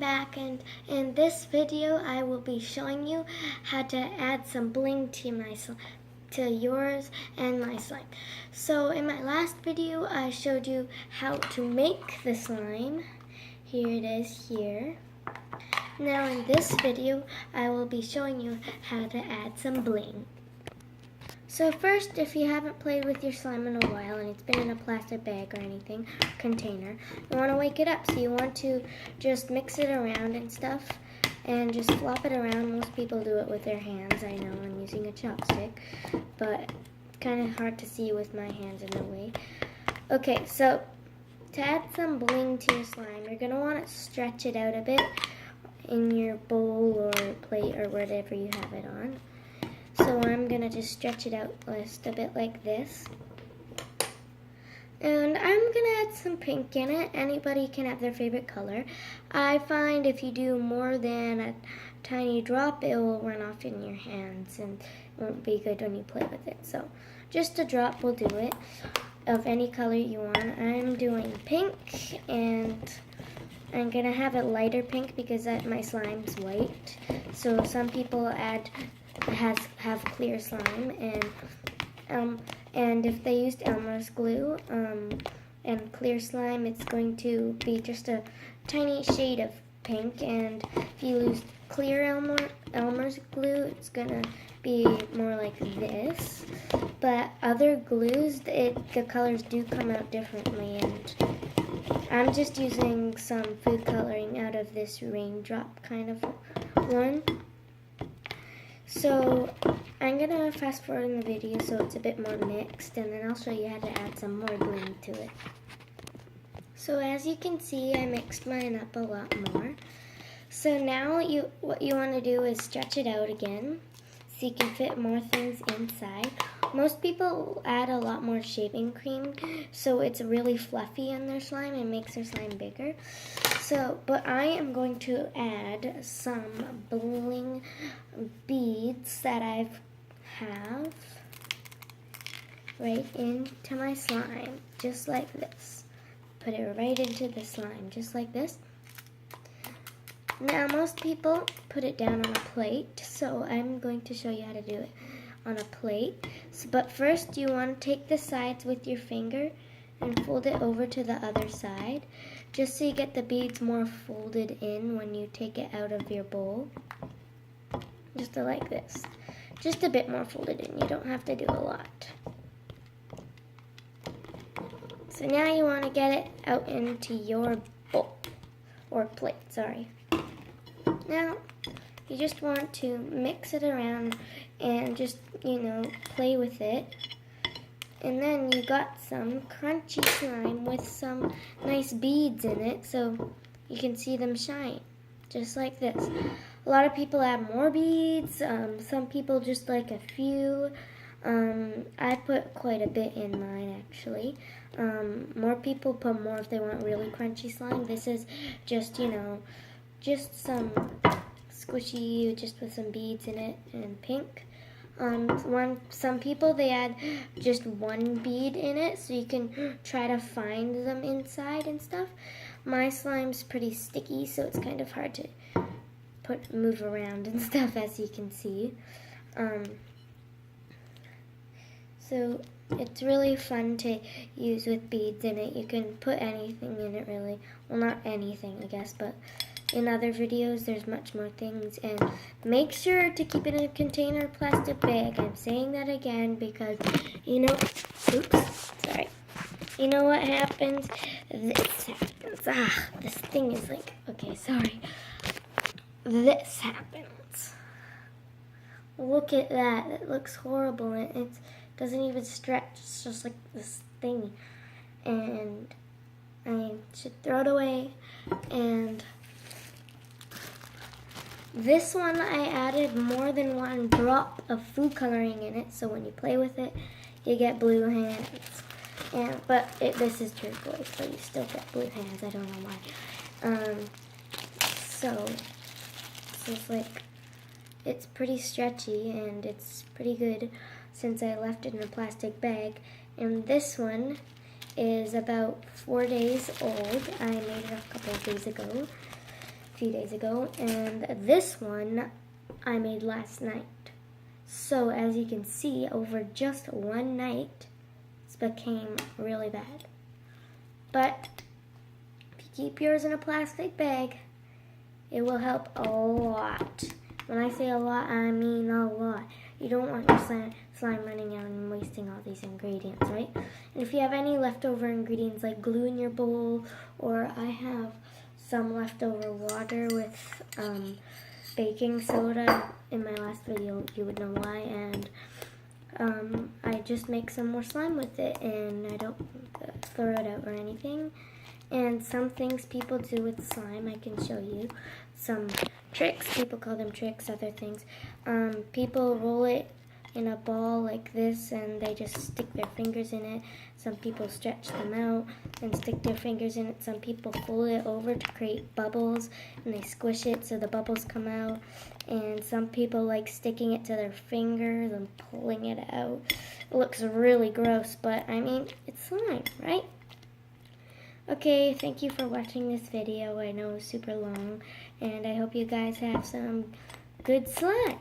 back, and in this video I will be showing you how to add some bling to yours and my slime. So in my last video I showed you how to make the slime. Here it is here. Now in this video I will be showing you how to add some bling. So first, if you haven't played with your slime in a while and it's been in a plastic bag or anything, container, you want to wake it up. So you want to just mix it around and stuff and just flop it around. Most people do it with their hands. I know I'm using a chopstick, but it's kind of hard to see with my hands in a way. Okay, so to add some bling to your slime, you're going to want to stretch it out a bit in your bowl or plate or whatever you have it on. So I'm going to just stretch it out just a bit like this. And I'm going to add some pink in it. Anybody can have their favorite color. I find if you do more than a tiny drop, it will run off in your hands and it won't be good when you play with it. So just a drop will do it of any color you want. I'm doing pink, and I'm going to have a lighter pink because my slime's white. So some people have clear slime, and if they used Elmer's glue and clear slime, it's going to be just a tiny shade of pink. And if you use clear Elmer's glue, it's gonna be more like this. But other glues, the colors do come out differently, and I'm just using some food coloring out of this raindrop kind of one. So I'm going to fast forward in the video so it's a bit more mixed, and then I'll show you how to add some more bling to it. So as you can see, I mixed mine up a lot more. So now what you want to do is stretch it out again so you can fit more things inside. Most people add a lot more shaving cream so it's really fluffy in their slime and makes their slime bigger. But I am going to add some bling beads that I have right into my slime, just like this. Put it right into the slime, just like this. Now most people put it down on a plate, so I'm going to show you how to do it on a plate. But first you want to take the sides with your finger and fold it over to the other side, just so you get the beads more folded in when you take it out of your bowl. Just like this. Just a bit more folded in. You don't have to do a lot. So now you want to get it out into your bowl, or plate, sorry. Now, you just want to mix it around and just, play with it. And then you got some crunchy slime with some nice beads in it so you can see them shine, just like this. A lot of people add more beads, some people just like a few. I put quite a bit in mine actually. More people put more if they want really crunchy slime. This is just, just some squishy, just with some beads in it and pink. Some people, they add just one bead in it so you can try to find them inside and stuff. My slime's pretty sticky, so it's kind of hard to move around and stuff, as you can see. So it's really fun to use with beads in it. You can put anything in it, really. Well, not anything, I guess, but in other videos, there's much more things. And make sure to keep it in a container plastic bag. I'm saying that again because, oops, sorry. You know what happens? This happens. This thing is like, okay, sorry. This happens. Look at that. It looks horrible. It doesn't even stretch. It's just like this thing. And I should throw it away. And this one, I added more than one drop of food coloring in it, so when you play with it, you get blue hands. But this is turquoise, so you still get blue hands. I don't know why. So it's like, it's pretty stretchy and it's pretty good since I left it in a plastic bag. And this one is about 4 days old. I made it a couple of days ago. few days ago, and this one I made last night. So as you can see, over just one night, it became really bad. But if you keep yours in a plastic bag, it will help a lot. When I say a lot, I mean a lot. You don't want your slime running out and wasting all these ingredients, right? And if you have any leftover ingredients like glue in your bowl, or I have some leftover water with baking soda. In my last video, you would know why. And I just make some more slime with it, and I don't throw it out or anything. And some things people do with slime, I can show you. Some tricks, people call them tricks, other things. People roll it in a ball like this, and they just stick their fingers in it. Some people stretch them out and stick their fingers in it. Some people fold it over to create bubbles, and they squish it so the bubbles come out. And some people like sticking it to their fingers and pulling it out. It looks really gross, but I mean, it's slime, right? Okay, thank you for watching this video. I know it was super long, and I hope you guys have some good slime.